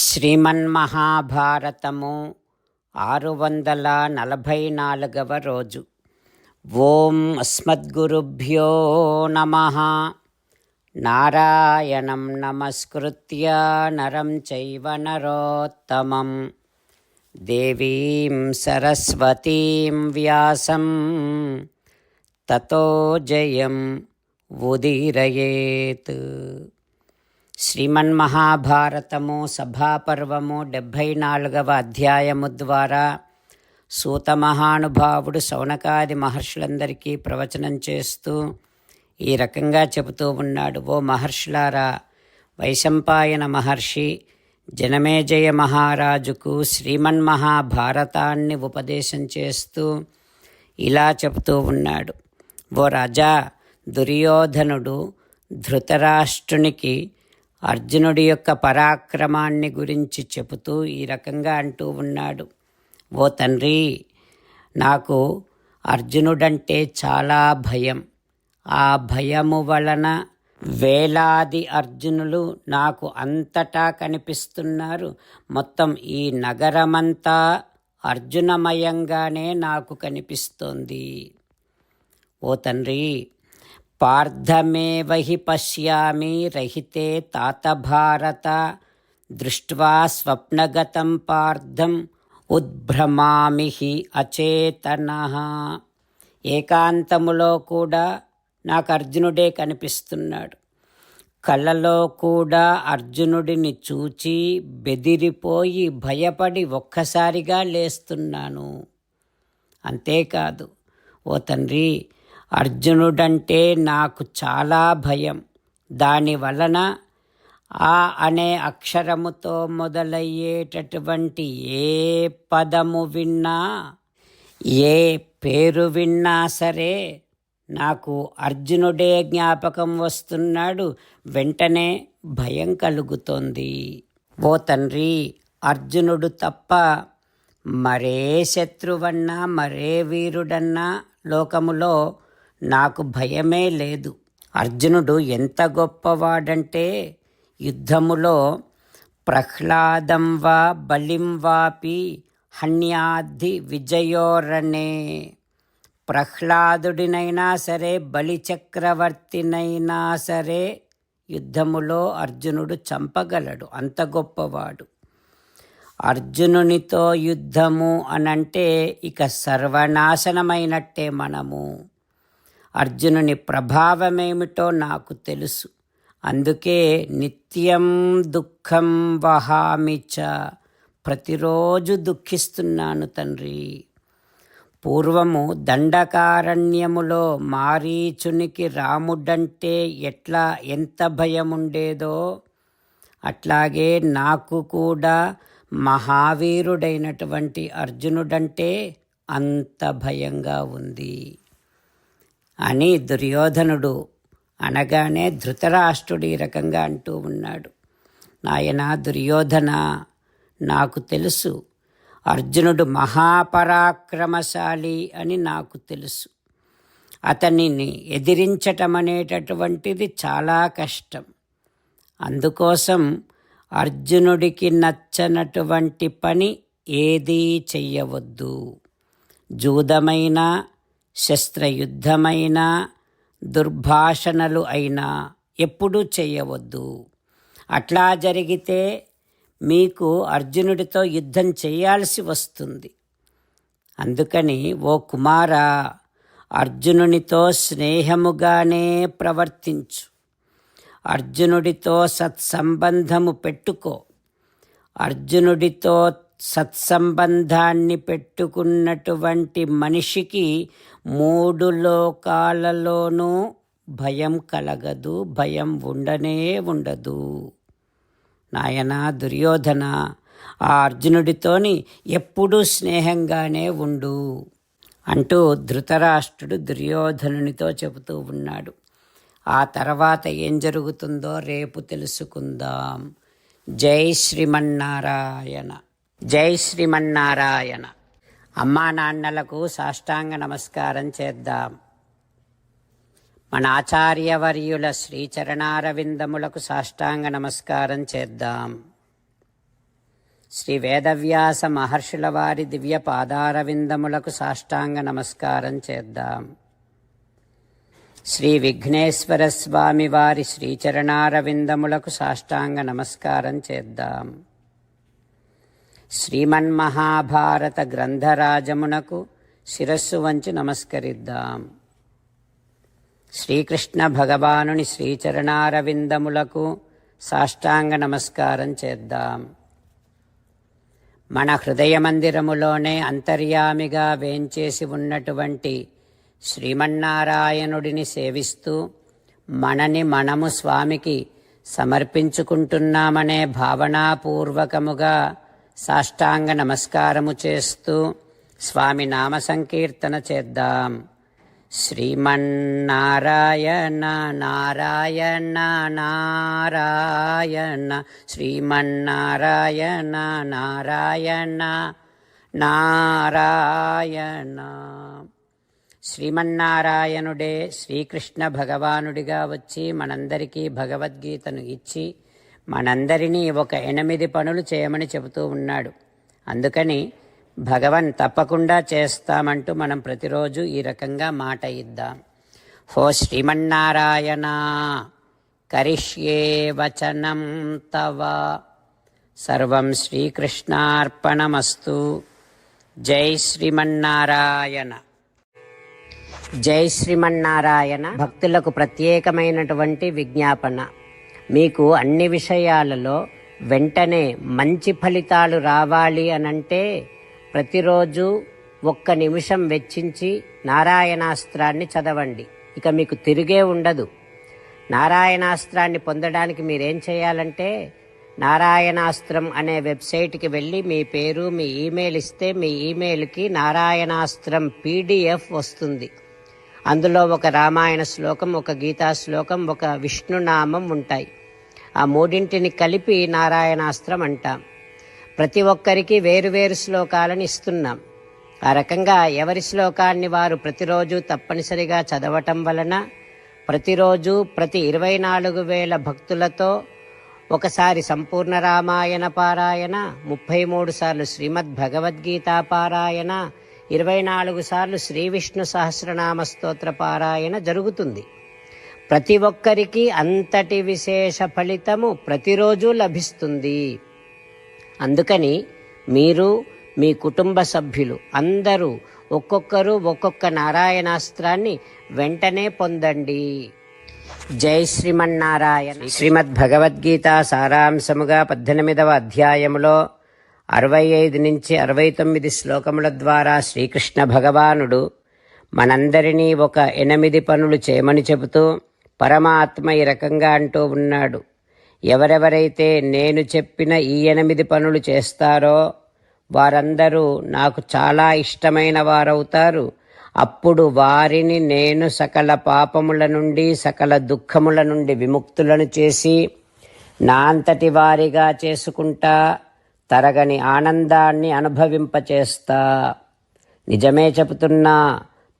శ్రీమన్మహాభారతము 644వ రోజు. ఓం అస్మద్గురుభ్యో నమః. నారాయణం నమస్కృత్య నరం చైవ నరోత్తమం దేవీం సరస్వతీం వ్యాసం తతో జయం ఉదీరయేత్. శ్రీమన్మహాభారతము సభాపర్వము 74వ అధ్యాయము ద్వారా సూత మహానుభావుడు శౌనకాది మహర్షులందరికీ ప్రవచనం చేస్తూ ఈ రకంగా చెబుతూ ఉన్నాడు. ఓ మహర్షులారా, వైశంపాయన మహర్షి జనమేజయ మహారాజుకు శ్రీమన్మహాభారతాన్ని ఉపదేశం చేస్తూ ఇలా చెబుతూ ఉన్నాడు. ఓ రాజా, దుర్యోధనుడు ధృతరాష్ట్రునికి అర్జునుడి యొక్క పరాక్రమాన్ని గురించి చెబుతూ ఈ రకంగా అంటూ ఉన్నాడు. ఓ తండ్రి, నాకు అర్జునుడంటే చాలా భయం. ఆ భయము వలన వేలాది అర్జునులు నాకు అంతటా కనిపిస్తున్నారు. మొత్తం ఈ నగరమంతా అర్జునమయంగానే నాకు కనిపిస్తోంది. ఓ తండ్రి, పార్థమేవ హి పశ్యామి రహితే తాత భారత దృష్ట్వా స్వప్నగతం పార్థం ఉద్భ్రమామి హి అచేతనః. ఏకాంతములో కూడా నాకు అర్జునుడే కనిపిస్తున్నాడు. కళ్ళలో కూడా అర్జునుడిని చూచి బెదిరిపోయి భయపడి ఒక్కసారిగా లేస్తున్నాను. అంతేకాదు ఓ తండ్రి, అర్జునుడంటే నాకు చాలా భయం. దాని వలన ఆ అనే అక్షరముతో మొదలయ్యేటటువంటి ఏ పదము విన్నా, ఏ పేరు విన్నా సరే నాకు అర్జునుడే జ్ఞాపకం వస్తున్నాడు. వెంటనే భయం కలుగుతోంది. ఓ తండ్రి, అర్జునుడు తప్ప మరే శత్రువన్నా మరే వీరుడన్నా లోకములో నాకు భయమే లేదు. అర్జునుడు ఎంత గొప్పవాడంటే యుద్ధములో ప్రహ్లాదం వా బలిం వాపి హన్యాద్ధి విజయోరణే. ప్రహ్లాదుడినైనా సరే, బలి చక్రవర్తినైనా సరే యుద్ధములో అర్జునుడు చంపగలడు. అంత గొప్పవాడు. అర్జునునితో యుద్ధము అనంటే ఇక సర్వనాశనమైనట్టే. మనము అర్జునుని ప్రభావమేమిటో నాకు తెలుసు. అందుకే నిత్యం దుఃఖం వహామిచ, ప్రతిరోజు దుఃఖిస్తున్నాను తండ్రి. పూర్వము దండకారణ్యములో మారీచునికి రాముడంటే ఎంత భయముండేదో అట్లాగే నాకు కూడా మహావీరుడైనటువంటి అర్జునుడంటే అంత భయంగా ఉంది అని దుర్యోధనుడు అనగానే ధృతరాష్ట్రుడు ఈ రకంగా అంటూ ఉన్నాడు. నాయనా దుర్యోధన, నాకు తెలుసు అర్జునుడు మహాపరాక్రమశాలి అని నాకు తెలుసు. అతనిని ఎదిరించటం అనేటటువంటిది చాలా కష్టం. అందుకోసం అర్జునుడికి నచ్చనటువంటి పని ఏదీ చెయ్యవద్దు. జూదమైనా, శస్త్రయుద్ధమైనా, దుర్భాషణలు అయినా ఎప్పుడూ చెయ్యవద్దు. అట్లా జరిగితే మీకు అర్జునుడితో యుద్ధం చేయాల్సి వస్తుంది. అందుకని ఓ కుమారా, అర్జునునితో స్నేహముగానే ప్రవర్తించు. అర్జునుడితో సత్సంబంధము పెట్టుకో. అర్జునుడితో సత్సంబంధాన్ని పెట్టుకున్నటువంటి మనిషికి 3 లోకాలలోనూ భయం కలగదు, భయం ఉండనే ఉండదు. నాయనా దుర్యోధన, ఆ అర్జునుడితోని ఎప్పుడూ స్నేహంగానే ఉండు అంటూ ధృతరాష్ట్రుడు దుర్యోధనునితో చెబుతూ ఉన్నాడు. ఆ తర్వాత ఏం జరుగుతుందో రేపు తెలుసుకుందాం. జై శ్రీమన్నారాయణ, జై శ్రీమన్నారాయణ. అమ్మా నాన్నలకు సాష్టాంగ నమస్కారం చేద్దాం. మన ఆచార్యవర్యుల శ్రీచరణారవిందములకు సాష్టాంగ నమస్కారం చేద్దాం. శ్రీ వేదవ్యాస మహర్షుల వారి దివ్య పాదారవిందములకు సాష్టాంగ నమస్కారం చేద్దాం. శ్రీ విఘ్నేశ్వర స్వామి వారి శ్రీచరణారవిందములకు సాష్టాంగ నమస్కారం చేద్దాం. శ్రీమన్మహాభారత గ్రంథరాజమునకు శిరస్సు వంచి నమస్కరిద్దాం. శ్రీకృష్ణ భగవానుని శ్రీచరణారవిందములకు సాష్టాంగ నమస్కారం చేద్దాం. మన హృదయ మందిరములోనే అంతర్యామిగా వేంచేసి ఉన్నటువంటి శ్రీమన్నారాయణుడిని సేవిస్తూ మనని మనము స్వామికి సమర్పించుకుంటున్నామనే భావనాపూర్వకముగా సాష్టాంగ నమస్కారము చేస్తూ స్వామి నామ సంకీర్తన చేద్దాం. శ్రీమన్నారాయణ నారాయణ నారాయణ శ్రీమన్నారాయణ నారాయణ నారాయణ. శ్రీమన్నారాయణుడే శ్రీకృష్ణ భగవానుడిగా వచ్చి మనందరికీ భగవద్గీతను ఇచ్చి మనందరినీ ఒక 8 పనులు చేయమని చెబుతూ ఉన్నాడు. అందుకని భగవన్ తప్పకుండా చేస్తామంటూ మనం ప్రతిరోజు ఈ రకంగా మాట ఇద్దాం. హో శ్రీమన్నారాయణ కరిష్యే వచనం తవ సర్వం శ్రీకృష్ణార్పణమస్తు. జై శ్రీమన్నారాయణ. జై శ్రీమన్నారాయణ. భక్తులకు ప్రత్యేకమైనటువంటి విజ్ఞాపన. మీకు అన్ని విషయాలలో వెంటనే మంచి ఫలితాలు రావాలి అనంటే ప్రతిరోజు 1 నిమిషం వెచ్చించి నారాయణాస్త్రాన్ని చదవండి. ఇక మీకు తిరిగే ఉండదు. నారాయణాస్త్రాన్ని పొందడానికి మీరేం చేయాలంటే నారాయణాస్త్రం అనే వెబ్సైట్కి వెళ్ళి మీ పేరు మీ ఈమెయిల్ ఇస్తే మీ ఈమెయిల్కి నారాయణాస్త్రం PDF వస్తుంది. అందులో ఒక రామాయణ శ్లోకం, ఒక గీతా శ్లోకం, ఒక విష్ణునామం ఉంటాయి. ఆ 3 కలిపి నారాయణాస్త్రం అంటాం. ప్రతి ఒక్కరికి వేరువేరు శ్లోకాలను ఇస్తున్నాం. ఆ రకంగా ఎవరి శ్లోకాన్ని వారు ప్రతిరోజు తప్పనిసరిగా చదవటం వలన ప్రతిరోజు ప్రతి 24,000 భక్తులతో ఒకసారి సంపూర్ణ రామాయణ పారాయణ, 33 సార్లు శ్రీమద్ భగవద్గీత పారాయణ, 24 సార్లు శ్రీ విష్ణు సహస్రనామ స్తోత్ర పారాయణ జరుగుతుంది. ప్రతి ఒక్కరికి అంతటి విశేష ఫలితము ప్రతిరోజు లభిస్తుంది. అందుకని మీరు మీ కుటుంబ సభ్యులు అందరూ ఒక్కొక్కరు ఒక్కొక్క నారాయణాస్త్రాన్ని వెంటనే పొందండి. జై శ్రీమన్నారాయణ. శ్రీమద్ భగవద్గీత సారాంశముగా 18వ అధ్యాయములో 65 నుంచి 69 శ్లోకముల ద్వారా శ్రీకృష్ణ భగవానుడు మనందరినీ ఒక 8 పనులు చేయమని చెబుతూ పరమాత్మ ఈ రకంగా అంటూ ఉన్నాడు. ఎవరెవరైతే నేను చెప్పిన ఈ 8 పనులు చేస్తారో వారందరూ నాకు చాలా ఇష్టమైన వారవుతారు. అప్పుడు వారిని నేను సకల పాపముల నుండి సకల దుఃఖముల నుండి విముక్తులను చేసి నా అంతటి వారిగా చేసుకుంటా, తరగని ఆనందాన్ని అనుభవింపచేస్తా. నిజమే చెబుతున్నా,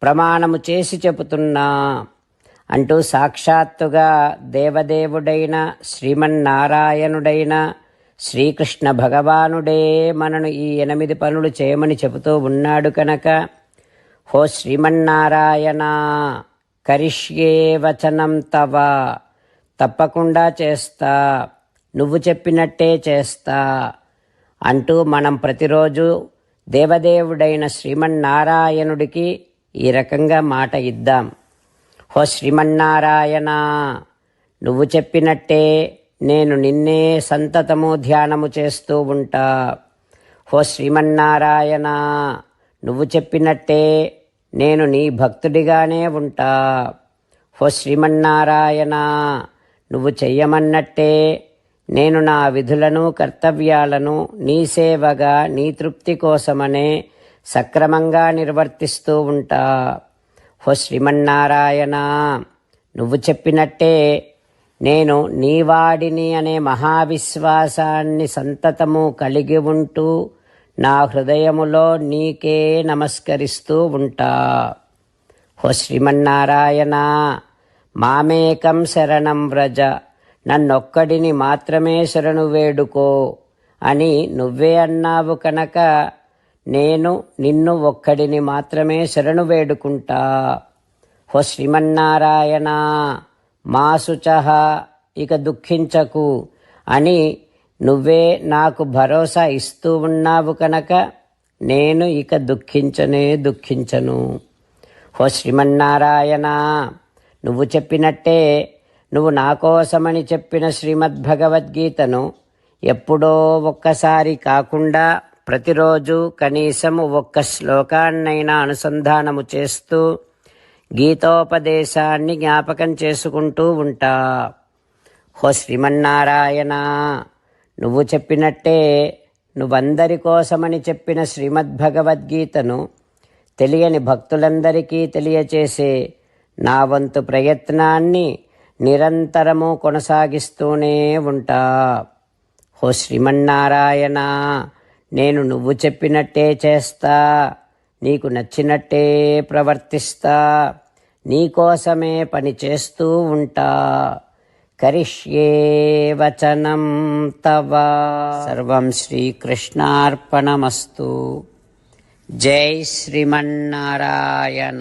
ప్రమాణము చేసి చెబుతున్నా అంటూ సాక్షాత్తుగా దేవదేవుడైన శ్రీమన్నారాయణుడైన శ్రీకృష్ణ భగవానుడే మనను ఈ 8 పనులు చేయమని చెబుతూ ఉన్నాడు కనుక హో శ్రీమన్నారాయణ కరిష్యే వచనం తవ తప్పకుండా చేస్తా, నువ్వు చెప్పినట్టే చేస్తా అంటూ మనం ప్రతిరోజు దేవదేవుడైన శ్రీమన్నారాయణుడికి ఈ రకంగా మాట ఇద్దాం. హో శ్రీమన్నారాయణ నువ్వు చెప్పినట్టే నేను నిన్నే సంతతము ధ్యానము చేస్తూ ఉంటా. హో శ్రీమన్నారాయణ నువ్వు చెప్పినట్టే నేను నీ భక్తుడిగానే ఉంటా. హో శ్రీమన్నారాయణ నువ్వు చెయ్యమన్నట్టే నేను నా విధులను కర్తవ్యాలను నీ సేవగా నీ తృప్తి కోసమనే సక్రమంగా నిర్వర్తిస్తూ ఉంటా. హో శ్రీమన్నారాయణ నువ్వు చెప్పినట్టే నేను నీవాడిని అనే మహావిశ్వాసాన్ని సంతతము కలిగి ఉంటూ నా హృదయములో నీకే నమస్కరిస్తూ ఉంటా. హో శ్రీమన్నారాయణ మామేకం శరణం వ్రజ నన్నొక్కడిని మాత్రమే శరణు వేడుకో అని నువ్వే అన్నావు కనుక నేను నిన్ను ఒక్కడిని మాత్రమే శరణు వేడుకుంటా. హో శ్రీమన్నారాయణ మా శుచః, ఇక దుఃఖించకు అని నువ్వే నాకు భరోసా ఇస్తూ ఉన్నావు కనుక నేను ఇక దుఃఖించను. హో శ్రీమన్నారాయణ, నువ్వు చెప్పినట్టే నువ్వు నా కోసమని చెప్పిన శ్రీమద్భగవద్గీతను ఎప్పుడో ఒక్కసారి కాకుండా ప్రతిరోజు కనీసం ఒక్క శ్లోకాన్నైనా అనుసంధానము చేస్తూ గీతోపదేశాన్ని జ్ఞాపకం చేసుకుంటూ ఉంటా. హో శ్రీమన్నారాయణ, నువ్వు చెప్పినట్టే నువ్వందరి కోసమని చెప్పిన శ్రీమద్భగవద్గీతను తెలియని భక్తులందరికీ తెలియచేసే నా వంతు ప్రయత్నాన్ని నిరంతరము కొనసాగిస్తూనే ఉంటా. హో శ్రీమన్నారాయణ, నేను నువ్వు చెప్పినట్టే చేస్తా, నీకు నచ్చినట్టే ప్రవర్తిస్తా, నీకోసమే పని చేస్తూ ఉంటా. కరిష్యే వచనం తవ. సర్వం శ్రీకృష్ణార్పణమస్తు. జై శ్రీమన్నారాయణ.